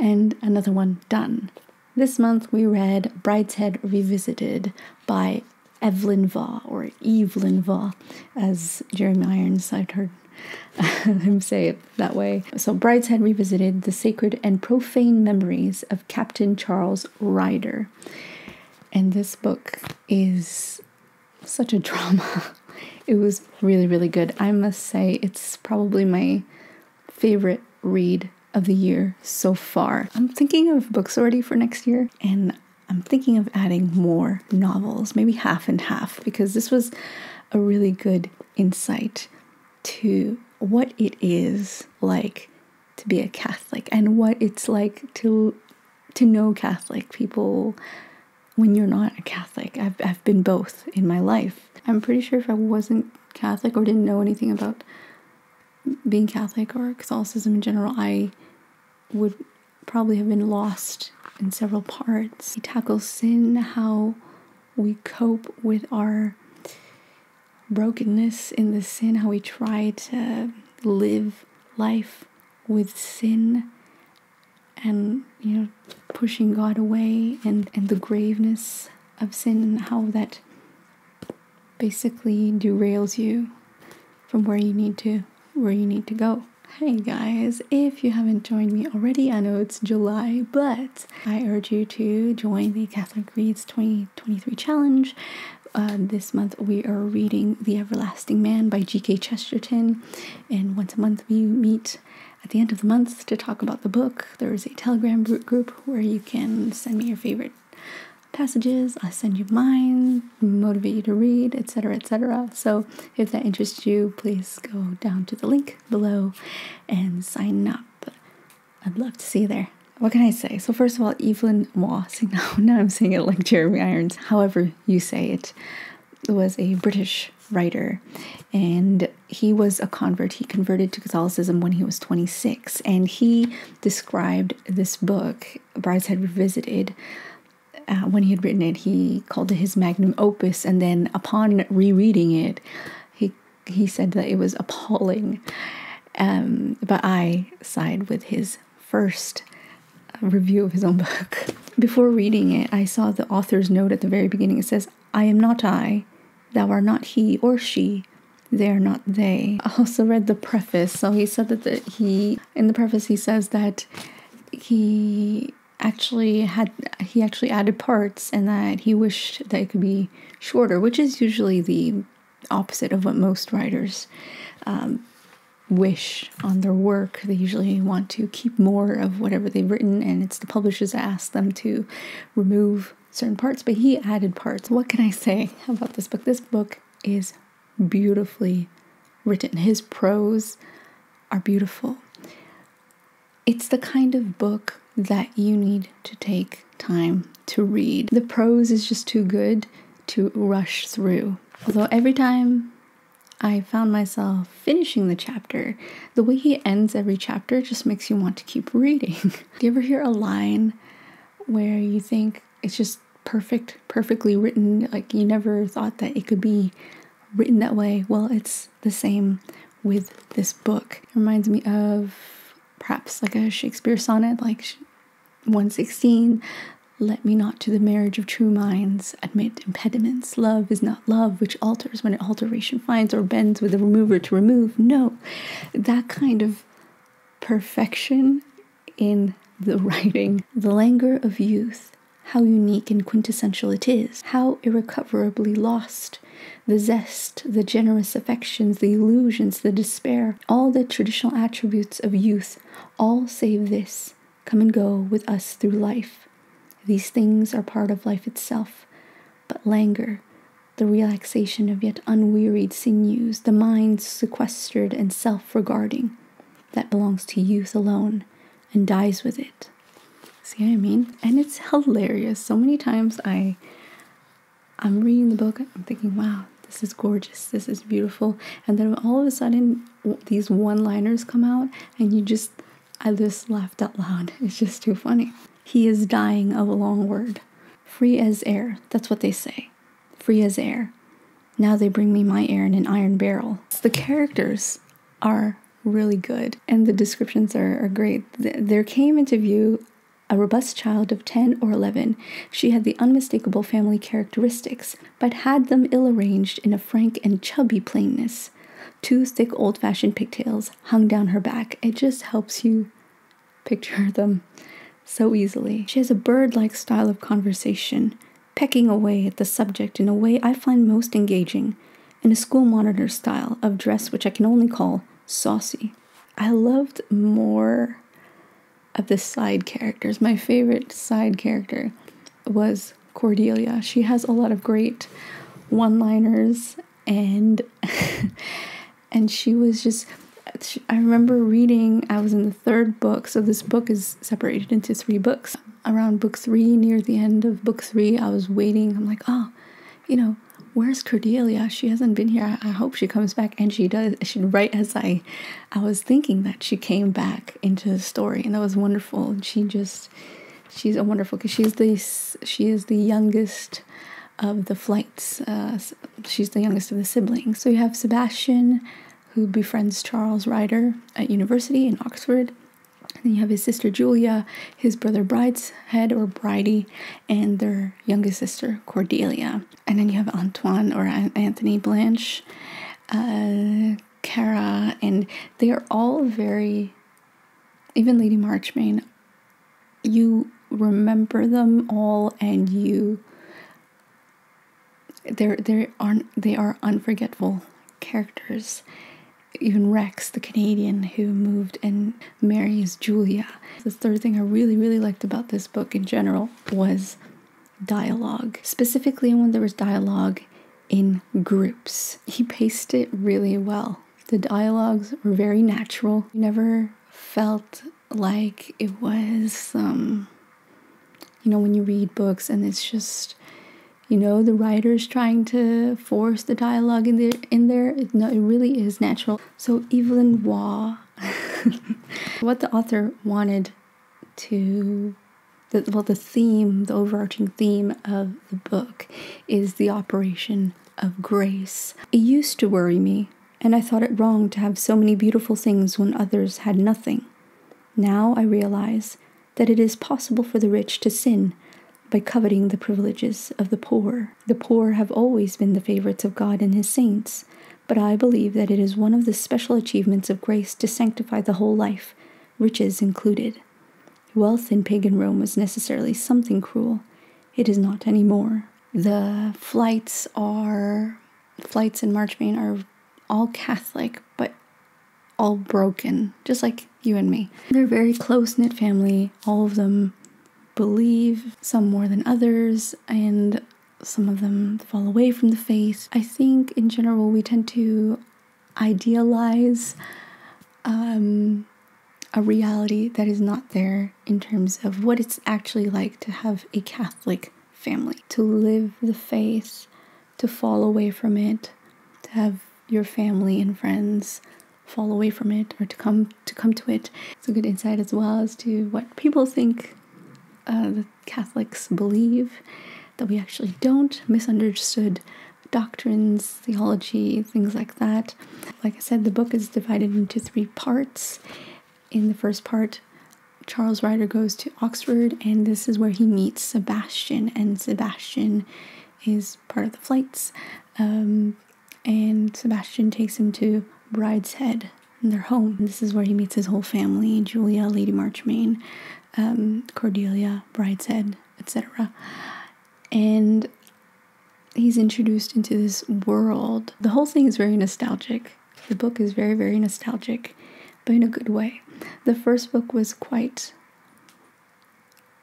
and another one done. This month we read Brideshead Revisited by Evelyn Waugh, or Evelyn Waugh, as Jeremy Irons, I'd heard him say it that way. So Brideshead Revisited, The Sacred and Profane Memories of Captain Charles Ryder. And this book is such a drama. It was really, really good. I must say it's probably my favorite read of the year so far. I'm thinking of books already for next year, and I'm thinking of adding more novels, maybe half and half, because this was a really good insight to what it is like to be a Catholic and what it's like to know Catholic people when you're not a Catholic. I've been both in my life. I'm pretty sure if I wasn't Catholic or didn't know anything about being Catholic or Catholicism in general, I would probably have been lost in several parts. He tackles sin, how we cope with our brokenness in the sin, how we try to live life with sin, and pushing God away, and the graveness of sin, and how that basically derails you from where you need to go. Hey guys, if you haven't joined me already, I know it's July, but I urge you to join the Catholic Reads 2023 challenge. This month we are reading The Everlasting Man by G.K. Chesterton, and once a month we meet at the end of the month to talk about the book. There is a Telegram group where you can send me your favorite passages. I'll send you mine, motivate you to read, etc., etc. So if that interests you, please go down to the link below and sign up. I'd love to see you there. What can I say? So first of all, Evelyn Waugh, now I'm saying it like Jeremy Irons, however you say it, was a British writer, and he was a convert. He converted to Catholicism when he was 26, and he described this book, Brideshead Revisited, when he had written it, he called it his magnum opus, and then upon rereading it, he said that it was appalling. But I side with his first review of his own book. Before reading it, I saw the author's note at the very beginning. It says, "I am not I, thou art not he or she, they are not they." I also read the preface. So he said that in the preface he says that he actually added parts, and that he wished that it could be shorter, which is usually the opposite of what most writers wish on their work. They usually want to keep more of whatever they've written, and it's the publishers that ask them to remove certain parts, but he added parts. What can I say about this book? This book is beautifully written. His prose are beautiful. It's the kind of book that you need to take time to read. The prose is just too good to rush through. Although every time I found myself finishing the chapter, the way he ends every chapter just makes you want to keep reading. Do you ever hear a line where you think it's just perfectly written, like you never thought that it could be written that way? Well, it's the same with this book. It reminds me of perhaps like a Shakespeare sonnet, like 116. "Let me not to the marriage of true minds admit impediments. Love is not love which alters when an alteration finds, or bends with the remover to remove." No, that kind of perfection in the writing. "The languor of youth, how unique and quintessential it is, how irrecoverably lost. The zest, the generous affections, the illusions, the despair, all the traditional attributes of youth, all save this, come and go with us through life. These things are part of life itself, but languor, the relaxation of yet unwearied sinews, the mind sequestered and self-regarding, that belongs to youth alone and dies with it." See what I mean? And it's hilarious. So many times I'm reading the book, I'm thinking, wow, this is gorgeous, this is beautiful. And then all of a sudden, these one-liners come out, and I just laughed out loud. It's just too funny. "He is dying of a long word. Free as air," that's what they say. "Free as air. Now they bring me my air in an iron barrel." The characters are really good, and the descriptions are great. There came into view A robust child of 10 or 11, she had the unmistakable family characteristics, but had them ill-arranged in a frank and chubby plainness. 2 thick old-fashioned pigtails hung down her back. It just helps you picture them so easily. She has a bird-like style of conversation, pecking away at the subject in a way I find most engaging, in a school monitor style of dress which I can only call saucy. I loved more of the side characters. My favorite side character was Cordelia. She has a lot of great one-liners, and and she was just, I remember reading, I was in the 3rd book, so this book is separated into 3 books. Around book 3, near the end of book 3, I was waiting. I'm like, oh, where's Cordelia? She hasn't been here. I hope she comes back. And she does. Right as I was thinking that, she came back into the story, and that was wonderful. And she's a wonderful, because she is the youngest of the Flights. She's the youngest of the siblings. So you have Sebastian, who befriends Charles Ryder at university in Oxford. And then you have his sister Julia, his brother Brideshead or Bridie, and their youngest sister Cordelia. And then you have Antoine or Anthony Blanche, Cara, and they are all very, even Lady Marchmain, you remember them all, and they are unforgettable characters. Even Rex, the Canadian who moved and marries Julia. The 3rd thing I really, really liked about this book in general was dialogue. Specifically when there was dialogue in groups. He paced it really well. The dialogues were very natural. You never felt like it was, when you read books and it's just, the writer's trying to force the dialogue in there. No, it really is natural. So Evelyn Waugh, what the author wanted to, the overarching theme of the book is the operation of grace. It used to worry me, and I thought it wrong to have so many beautiful things when others had nothing. Now I realize that it is possible for the rich to sin by coveting the privileges of the poor. The poor have always been the favorites of God and his saints, but I believe that it is one of the special achievements of grace to sanctify the whole life, riches included. Wealth in pagan Rome was necessarily something cruel. It is not anymore. The Flights and Marchmain are all Catholic, but all broken, just like you and me. They're a very close-knit family. All of them believe, some more than others, and some of them fall away from the faith. I think in general we tend to idealize a reality that is not there in terms of what it's actually like to have a Catholic family, to live the faith, to fall away from it, to have your family and friends fall away from it, or to come to it. It's a good insight as well as to what people think the Catholics believe, that we actually don't, misunderstood doctrines, theology, things like that. Like I said, the book is divided into 3 parts. In the first part, Charles Ryder goes to Oxford, and this is where he meets Sebastian, and Sebastian is part of the Flights, and Sebastian takes him to Brideshead, their home. And this is where he meets his whole family: Julia, Lady Marchmain, Cordelia, Brideshead, etc. And he's introduced into this world. The whole thing is very nostalgic. The book is very, very nostalgic, but in a good way. The first book was quite,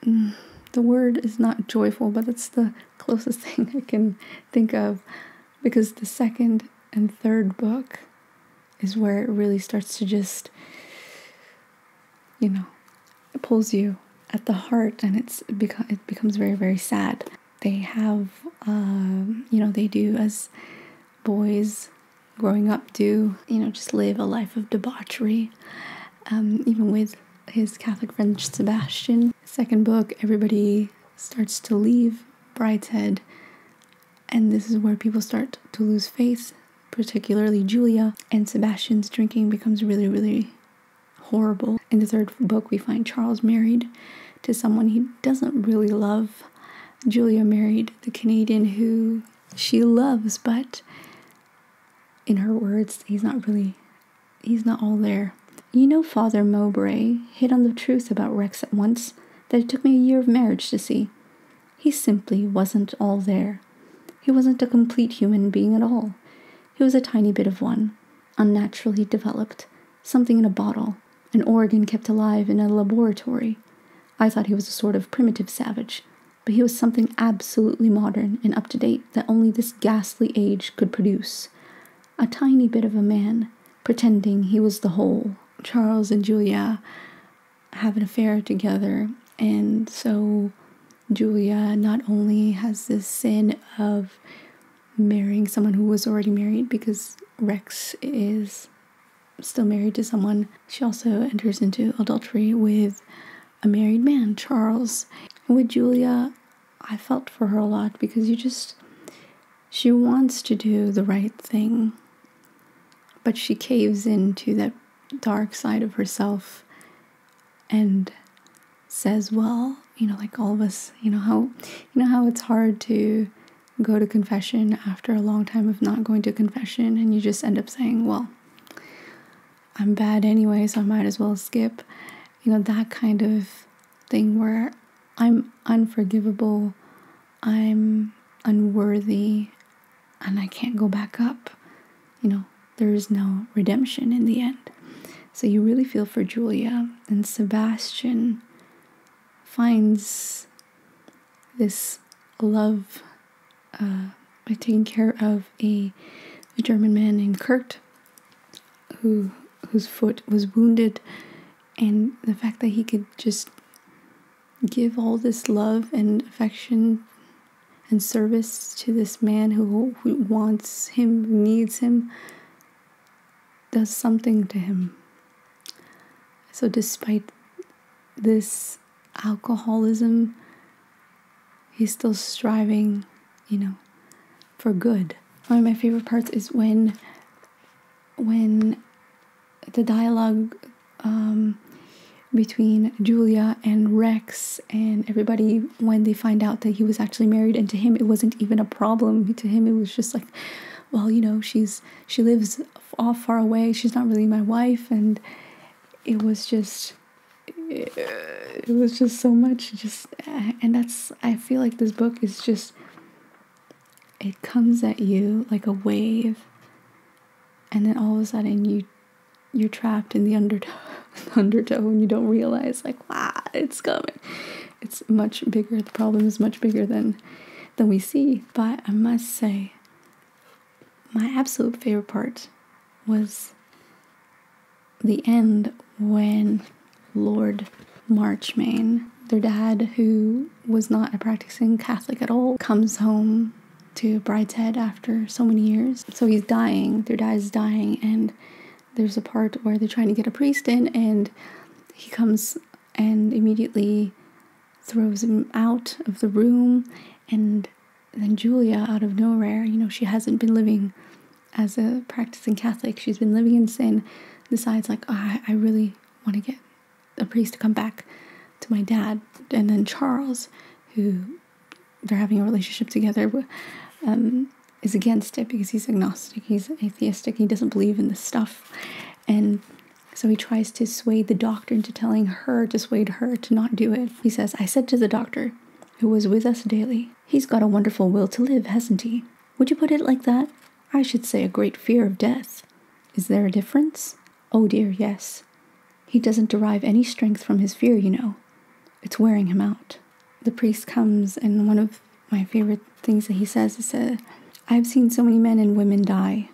the word is not joyful, but it's the closest thing I can think of, because the second and third book is where it really starts to just, it pulls you at the heart, and it becomes very, very sad. They have, they do as boys growing up do, just live a life of debauchery, even with his Catholic friend Sebastian. Second book, everybody starts to leave Brideshead, and this is where people start to lose faith, particularly Julia, and Sebastian's drinking becomes really, really horrible. In the third book, we find Charles married to someone he doesn't really love. Julia married the Canadian who she loves, but in her words, he's not all there. You know, Father Mowbray hit on the truth about Rex at once that it took me a year of marriage to see. He simply wasn't all there. He wasn't a complete human being at all. He was a tiny bit of one, unnaturally developed, something in a bottle, an organ kept alive in a laboratory. I thought he was a sort of primitive savage, but he was something absolutely modern and up-to-date that only this ghastly age could produce. A tiny bit of a man, pretending he was the whole. Charles and Julia have an affair together, and so Julia not only has this sin of marrying someone who was already married, because Rex is still married to someone, she also enters into adultery with a married man, Charles. With Julia, I felt for her a lot because she wants to do the right thing, but she caves into that dark side of herself and says, well, like all of us, how it's hard to go to confession after a long time of not going to confession, and you just end up saying, well, I'm bad anyway, so I might as well skip. That kind of thing where I'm unforgivable, I'm unworthy, and I can't go back up. There is no redemption in the end. So you really feel for Julia, and Sebastian finds this love by taking care of a German man named Kurt, whose foot was wounded, and the fact that he could just give all this love and affection and service to this man who wants him, who needs him, does something to him. So despite this alcoholism, he's still striving, for good. One of my favorite parts is when the dialogue between Julia and Rex and everybody, when they find out that he was actually married, and to him it wasn't even a problem. To him it was just like, well, she lives off far away, she's not really my wife, and it was just so much, and I feel like this book is just, it comes at you like a wave, and then all of a sudden you're trapped in the undertow, and you don't realize, like, wow, it's coming. It's much bigger. The problem is much bigger than we see. But I must say, my absolute favorite part was the end, when Lord Marchmain, their dad, who was not a practicing Catholic at all, comes home to Brideshead after so many years. So he's dying, their dad is dying, and there's a part where they're trying to get a priest in, and he comes and immediately throws him out of the room. And then Julia, out of nowhere, she hasn't been living as a practicing Catholic, she's been living in sin, decides, like, oh, I really want to get a priest to come back to my dad. And then Charles, who they're having a relationship together, is against it because he's agnostic, he's atheistic, he doesn't believe in this stuff. And so he tries to sway the doctor into dissuade her to not do it. He says, I said to the doctor, who was with us daily, he's got a wonderful will to live, hasn't he? Would you put it like that? I should say a great fear of death. Is there a difference? Oh dear, yes. He doesn't derive any strength from his fear, It's wearing him out. The priest comes, and one of my favorite things that he says is, I have seen so many men and women die,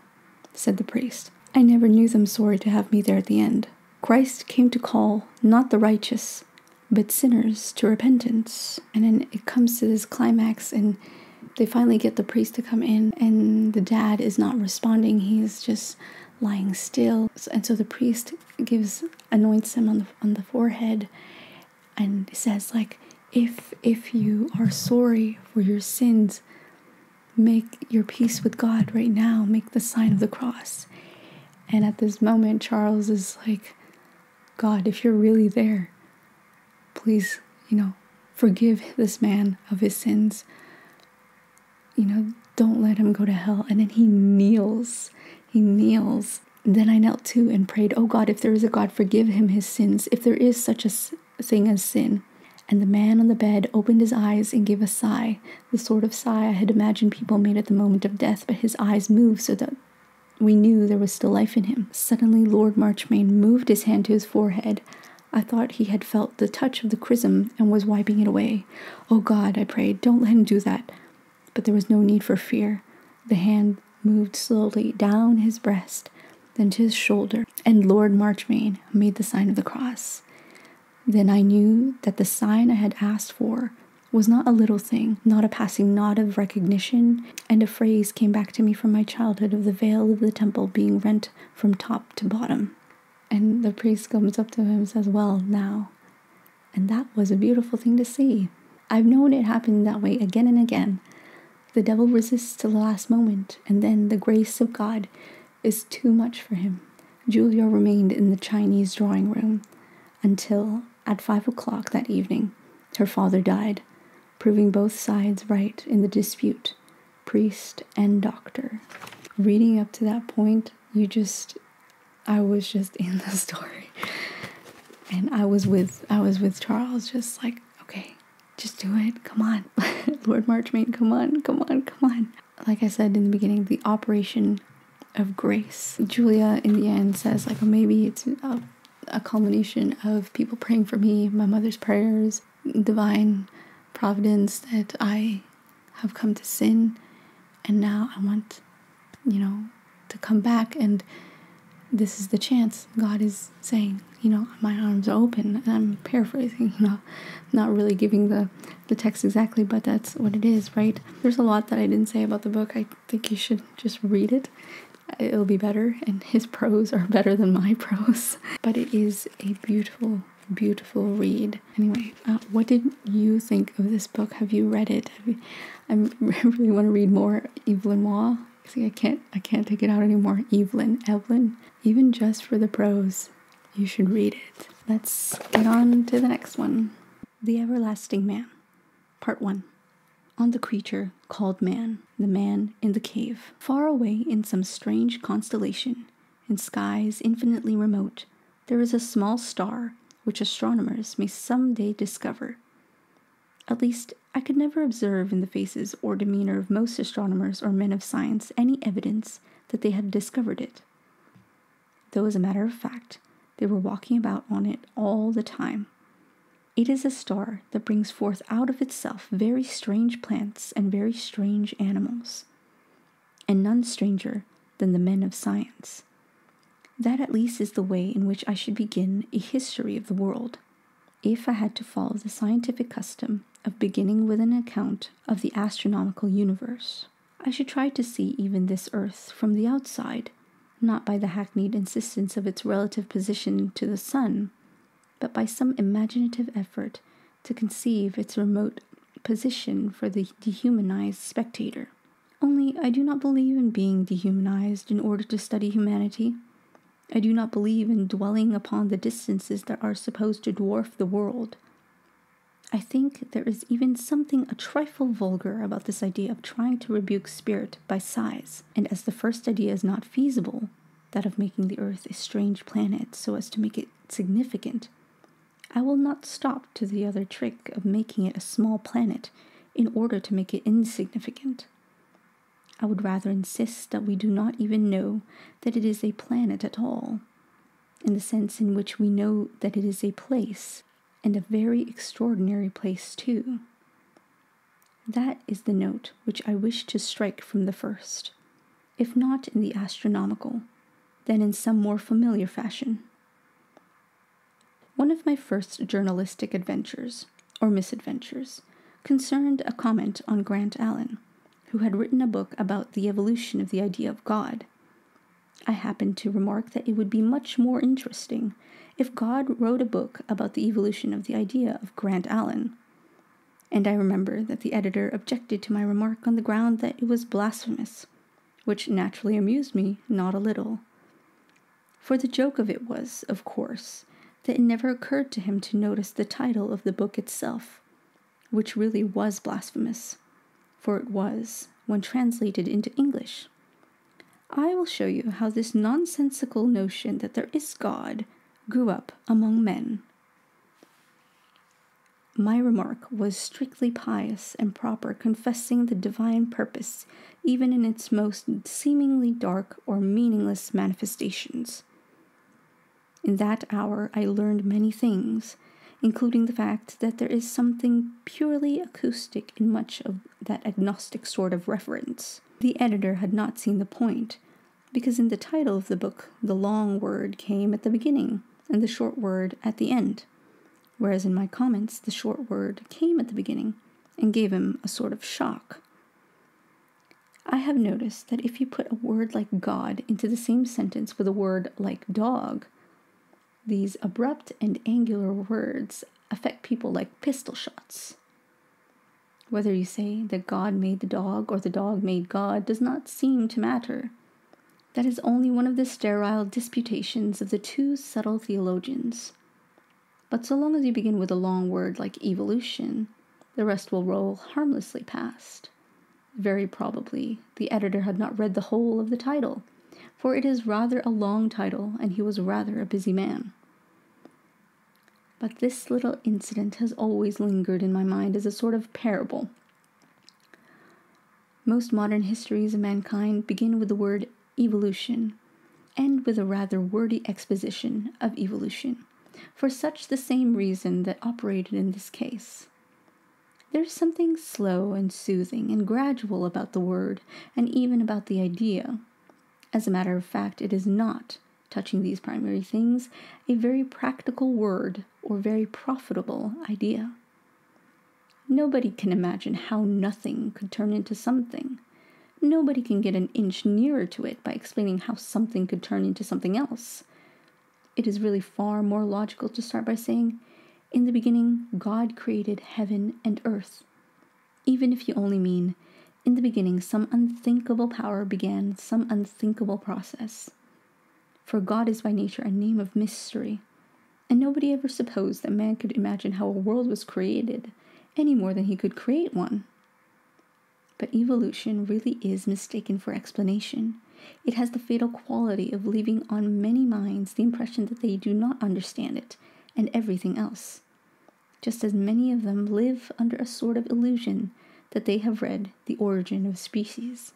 said the priest. I never knew them sorry to have me there at the end. Christ came to call not the righteous, but sinners to repentance. And then it comes to this climax, and they finally get the priest to come in, and the dad is not responding. He's just lying still. And so the priest anoints him on the forehead, and says, like, if you are sorry for your sins, make your peace with God right now. Make the sign of the cross. And at this moment, Charles is like, God, if you're really there, please, forgive this man of his sins. Don't let him go to hell. And then he kneels. And then I knelt too and prayed, oh God, if there is a God, forgive him his sins, if there is such a thing as sin. And the man on the bed opened his eyes and gave a sigh, the sort of sigh I had imagined people made at the moment of death, but his eyes moved so that we knew there was still life in him. Suddenly Lord Marchmain moved his hand to his forehead. I thought he had felt the touch of the chrism and was wiping it away. Oh God, I prayed, don't let him do that. But there was no need for fear. The hand moved slowly down his breast, then to his shoulder, and Lord Marchmain made the sign of the cross. Then I knew that the sign I had asked for was not a little thing, not a passing nod of recognition, and a phrase came back to me from my childhood of the veil of the temple being rent from top to bottom. And the priest comes up to him and says, well, now. And that was a beautiful thing to see. I've known it happen that way again and again. The devil resists to the last moment, and then the grace of God is too much for him. Julia remained in the Chinese drawing room until, at 5 o'clock that evening, her father died, proving both sides right in the dispute, priest and doctor. Reading up to that point, I was just in the story. And I was with Charles, just like, okay, just do it. Come on. Lord Marchmain, come on. Like I said in the beginning, the operation of grace. Julia, in the end, says, like, oh, maybe it's a culmination of people praying for me, my mother's prayers, divine providence that I have come to sin. And now I want, to come back. And this is the chance. God is saying, my arms are open. And I'm paraphrasing, not really giving the text exactly, but that's what it is, right? There's a lot that I didn't say about the book. I think you should just read it. It'll be better, and his prose are better than my prose. But it is a beautiful, beautiful read. Anyway, what did you think of this book? Have you read it? I really want to read more Evelyn Waugh. See, I can't take it out anymore. Evelyn, even just for the prose, you should read it. Let's get on to the next one. The Everlasting Man, Part 1. On the creature called man, the man in the cave. Far away in some strange constellation, in skies infinitely remote, there is a small star which astronomers may some day discover. At least, I could never observe in the faces or demeanor of most astronomers or men of science any evidence that they had discovered it, though as a matter of fact, they were walking about on it all the time. It is a star that brings forth out of itself very strange plants and very strange animals, and none stranger than the men of science. That at least is the way in which I should begin a history of the world, if I had to follow the scientific custom of beginning with an account of the astronomical universe. I should try to see even this earth from the outside, not by the hackneyed insistence of its relative position to the sun, but by some imaginative effort to conceive its remote position for the dehumanized spectator. Only I do not believe in being dehumanized in order to study humanity. I do not believe in dwelling upon the distances that are supposed to dwarf the world. I think there is even something a trifle vulgar about this idea of trying to rebuke spirit by size, and as the first idea is not feasible, that of making the earth a strange planet so as to make it significant, I will not stop to the other trick of making it a small planet in order to make it insignificant. I would rather insist that we do not even know that it is a planet at all, in the sense in which we know that it is a place, and a very extraordinary place too. That is the note which I wish to strike from the first, if not in the astronomical, then in some more familiar fashion. One of my first journalistic adventures, or misadventures, concerned a comment on Grant Allen, who had written a book about the evolution of the idea of God. I happened to remark that it would be much more interesting if God wrote a book about the evolution of the idea of Grant Allen. And I remember that the editor objected to my remark on the ground that it was blasphemous, which naturally amused me not a little. For the joke of it was, of course, that it never occurred to him to notice the title of the book itself, which really was blasphemous, for it was, when translated into English. I will show you how this nonsensical notion that there is God grew up among men. My remark was strictly pious and proper, confessing the divine purpose, even in its most seemingly dark or meaningless manifestations. In that hour I learned many things, including the fact that there is something purely acoustic in much of that agnostic sort of reverence. The editor had not seen the point, because in the title of the book the long word came at the beginning and the short word at the end, whereas in my comments the short word came at the beginning and gave him a sort of shock. I have noticed that if you put a word like God into the same sentence with a word like dog, these abrupt and angular words affect people like pistol shots. Whether you say that God made the dog or the dog made God does not seem to matter. That is only one of the sterile disputations of the two subtle theologians. But so long as you begin with a long word like evolution, the rest will roll harmlessly past. Very probably, the editor had not read the whole of the title, for it is rather a long title, and he was rather a busy man. But this little incident has always lingered in my mind as a sort of parable. Most modern histories of mankind begin with the word evolution, and with a rather wordy exposition of evolution, for such the same reason that operated in this case. There is something slow and soothing and gradual about the word, and even about the idea. As a matter of fact, it is not, touching these primary things, a very practical word or very profitable idea. Nobody can imagine how nothing could turn into something. Nobody can get an inch nearer to it by explaining how something could turn into something else. It is really far more logical to start by saying, in the beginning, God created heaven and earth. Even if you only mean, in the beginning, some unthinkable power began some unthinkable process. For God is by nature a name of mystery, and nobody ever supposed that man could imagine how a world was created, any more than he could create one. But evolution really is mistaken for explanation. It has the fatal quality of leaving on many minds the impression that they do not understand it, and everything else, just as many of them live under a sort of illusion that they have read The Origin of Species.